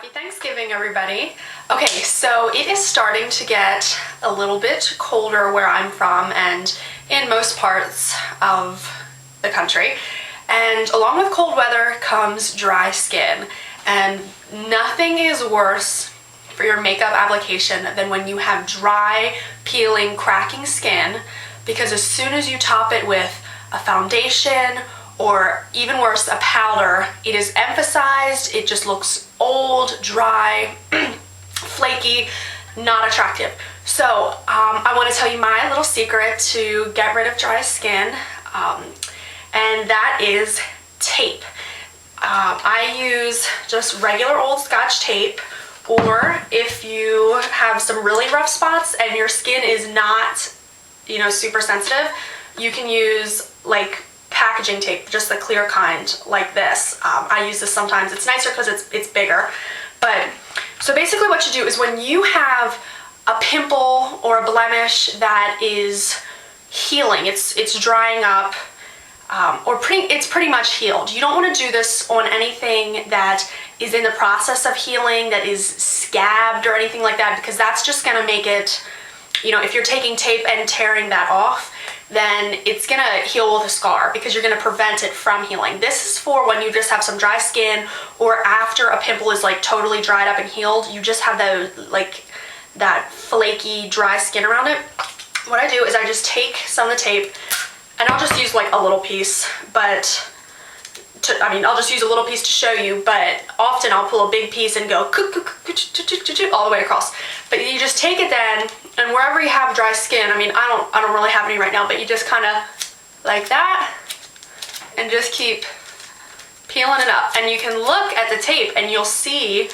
Happy Thanksgiving, everybody. Okay, so it is starting to get a little bit colder where I'm from and in most parts of the country. And along with cold weather comes dry skin. And nothing is worse for your makeup application than when you have dry, peeling, cracking skin, because as soon as you top it with a foundation or even worse, a powder, it is emphasized, it just looks old, dry, flaky, not attractive. So I want to tell you my little secret to get rid of dry skin, and that is tape. I use just regular old Scotch tape, or if you have some really rough spots and your skin is not, super sensitive, you can use like packaging tape, just the clear kind like this. I use this sometimes. It's nicer because it's bigger. But so basically what you do is when you have a pimple or a blemish that is healing, it's drying up, it's pretty much healed. You don't want to do this on anything that is in the process of healing, that is scabbed or anything like that, because that's just going to make it, if you're taking tape and tearing that off, then it's gonna heal with a scar because you're gonna prevent it from healing. This is for when you just have some dry skin, or after a pimple is like totally dried up and healed, you just have that flaky dry skin around it. What I do is I just take some of the tape, and I'll just use like a little piece, I'll just use a little piece to show you, but often I'll pull a big piece and go all the way across. But you just take it then, and wherever you have dry skin, I don't really have any right now, but you just kind of like that, and just keep peeling it up. And you can look at the tape and you'll see,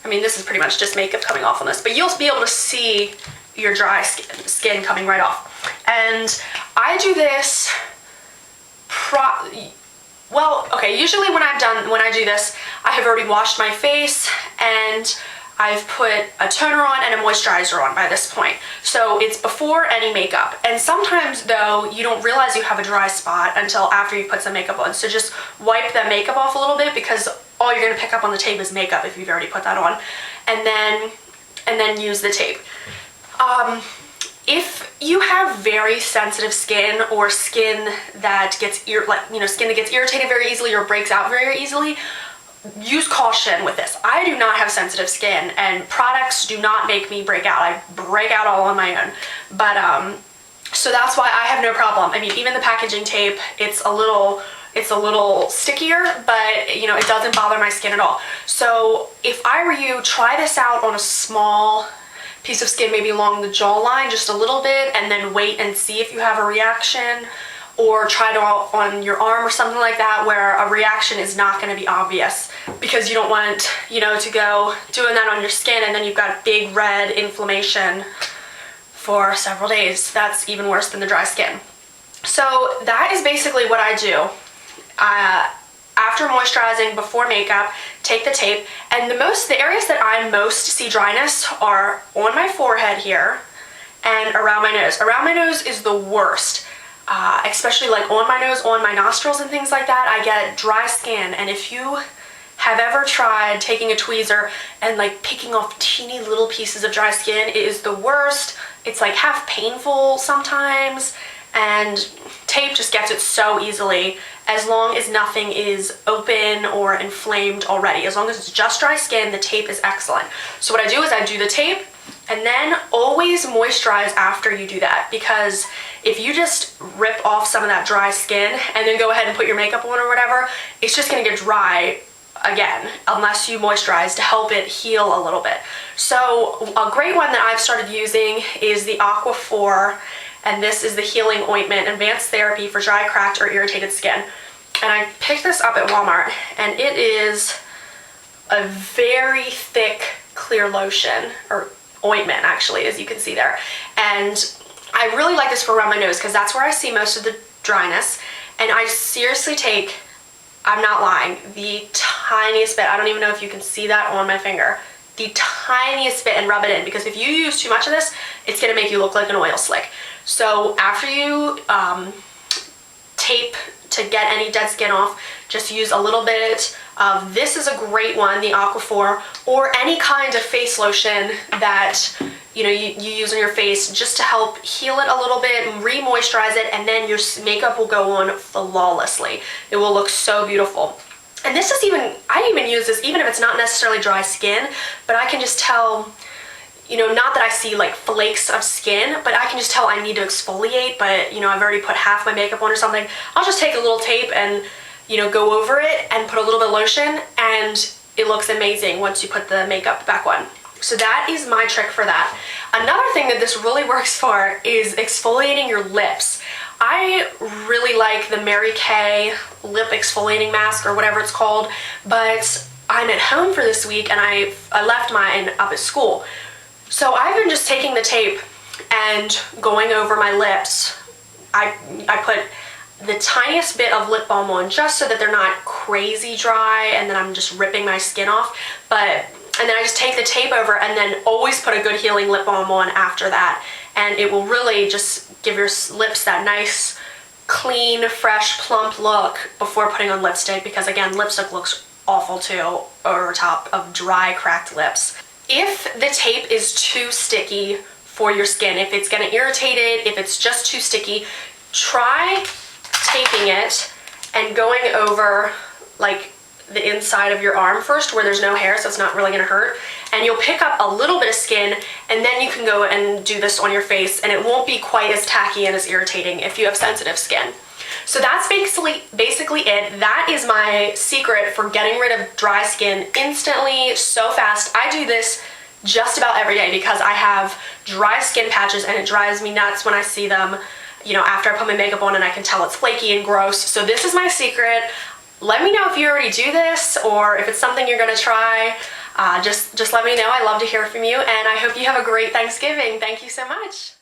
this is pretty much just makeup coming off on this, but you'll be able to see your dry skin coming right off. And I do this usually when I do this, I have already washed my face and I've put a toner on and a moisturizer on by this point. So it's before any makeup. And sometimes though, you don't realize you have a dry spot until after you put some makeup on. So just wipe the makeup off a little bit, because all you're gonna pick up on the tape is makeup if you've already put that on. And then use the tape. If you have very sensitive skin, or skin that gets skin that gets irritated very easily or breaks out very easily, use caution with this. I do not have sensitive skin, and products do not make me break out. I break out all on my own. But so that's why I have no problem. Even the packaging tape, it's a little stickier, but it doesn't bother my skin at all. So if I were you, try this out on a small piece of skin, maybe along the jawline just a little bit, and then wait and see if you have a reaction, or try it on your arm or something like that where a reaction is not going to be obvious, because you don't want to go doing that on your skin and then you've got big red inflammation for several days. That's even worse than the dry skin. So that is basically what I do. After moisturizing, before makeup, take the tape, and the areas that I most see dryness are on my forehead here and around my nose. Around my nose is the worst, especially like on my nose, on my nostrils and things like that. I get dry skin, and if you have ever tried taking a tweezer and like picking off teeny little pieces of dry skin, it is the worst. It's like half painful sometimes, and tape just gets it so easily, as long as nothing is open or inflamed already. As long as it's just dry skin, the tape is excellent. So what I do is I do the tape, and then always moisturize after you do that, because if you just rip off some of that dry skin and then go ahead and put your makeup on or whatever, it's just gonna get dry again unless you moisturize to help it heal a little bit. So a great one that I've started using is the Aquaphor, and this is the Healing Ointment Advanced Therapy for Dry, Cracked, or Irritated Skin. And I picked this up at Walmart, and it is a very thick, clear lotion, or ointment actually, as you can see there. And I really like this for around my nose, because that's where I see most of the dryness. And I seriously take, I'm not lying, the tiniest bit, I don't even know if you can see that on my finger, the tiniest bit, and rub it in, because if you use too much of this, it's gonna make you look like an oil slick. So after you tape to get any dead skin off, just use a little bit of, this is a great one, the Aquaphor, or any kind of face lotion that you use on your face, just to help heal it a little bit, re-moisturize it, and then your makeup will go on flawlessly. It will look so beautiful. And this is I even use this even if it's not necessarily dry skin, but I can just tell, not that I see like flakes of skin, but I can just tell I need to exfoliate, but I've already put half my makeup on or something. I'll just take a little tape and go over it and put a little bit of lotion, and it looks amazing once you put the makeup back on. So that is my trick for that. Another thing that this really works for is exfoliating your lips. I really like the Mary Kay lip exfoliating mask, or whatever it's called, but I'm at home for this week and I left mine up at school. So I've been just taking the tape and going over my lips. I put the tiniest bit of lip balm on just so that they're not crazy dry and then I'm just ripping my skin off. And then I just take the tape over and then always put a good healing lip balm on after that. And it will really just give your lips that nice, clean, fresh, plump look before putting on lipstick, because again, lipstick looks awful too over top of dry, cracked lips. If the tape is too sticky for your skin, if it's gonna irritate it, if it's just too sticky, try taping it and going over like the inside of your arm first where there's no hair, so it's not really gonna hurt. And you'll pick up a little bit of skin, and then you can go and do this on your face, and it won't be quite as tacky and as irritating if you have sensitive skin. So that's basically it. That is my secret for getting rid of dry skin instantly, so fast. I do this just about every day because I have dry skin patches and it drives me nuts when I see them, after I put my makeup on and I can tell it's flaky and gross. So this is my secret. Let me know if you already do this or if it's something you're gonna try. Just let me know. I love to hear from you, and I hope you have a great Thanksgiving. Thank you so much.